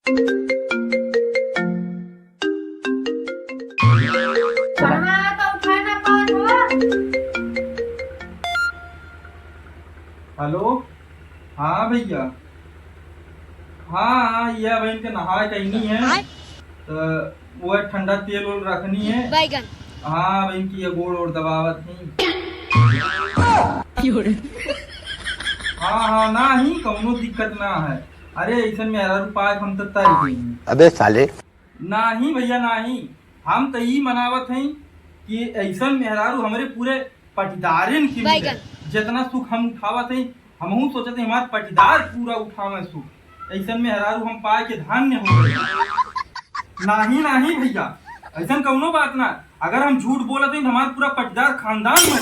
Hello. हाँ भैया। हाँ यह बहन के नहाए कहीं है तो वो है ठंडा तेल वोल रखनी है। हाँ बहन की ये गोड़ और दबावत नहीं। हाँ हाँ ना ही कौनो दिक्कत ना है। अरे ऐसा मेरा रुपये हम तो तय देंगे। अबे साले। ना ही भैया ना ही। हम तो यही मनावत हैं कि ऐसा मेहरारू हमारे पूरे पटीदारिन की मिले। जितना सुख हम उठावत हैं हमहू सोचते हैं हमारे पटीदार पूरा उठावे सुख। ऐसा मेहरारू हम पाए के धन्य हो गए। नाही भैया ऐसा कौनो बात ना। अगर हम झूठ बोलते हैं तो हमारा पूरा पटीदार खानदान मर